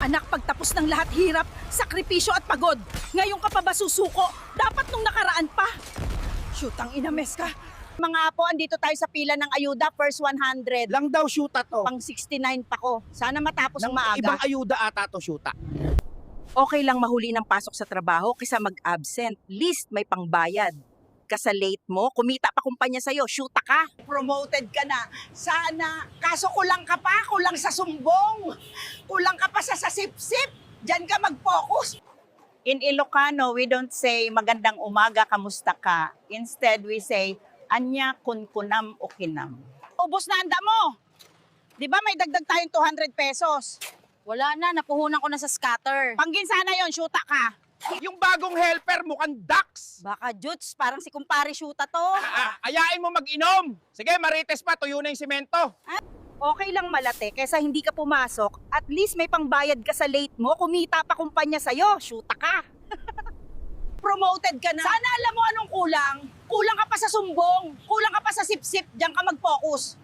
Anak, pagtapos ng lahat hirap, sakripisyo at pagod. Ngayon ka pa ba susuko? Dapat nung nakaraan pa. Shoot, ang inames ka. Mga apo, andito tayo sa pila ng ayuda, first 100. Lang daw shoota to. Pang 69 pa ko. Sana matapos Ng maaga. ibang ayuda ata to shoota. Okay lang mahuli ng pasok sa trabaho kaysa mag-absent. Least may pangbayad. Kasi late mo, kumita pa kumpanya sa'yo, shoota ka. Promoted ka na. Sana. Kaso kulang ka pa, kulang sa sumbong. Kulang ka pa sa sip-sip. Diyan ka mag-focus. In Ilocano, we don't say magandang umaga, kamusta ka? Instead, we say, anya kunkunam o kinam. Ubos na anda mo. Di ba may dagdag tayong 200 pesos? Wala na, napuhunan ko na sa scatter. Panggin sana yon, shoota ka. Yung bagong helper mukhang ducks. Baka Juts, parang si kumpare shoota to. Ayain mo mag-inom. Sige, marites pa, tuyo na yung simento. Okay lang malate kaysa hindi ka pumasok. At least may pangbayad ka sa late mo, kumita pa kumpanya sa'yo, shoota ka. Promoted ka na. Sana alam mo anong kulang. Kulang ka pa sa sumbong. Kulang ka pa sa sip-sip. Diyan ka mag-focus.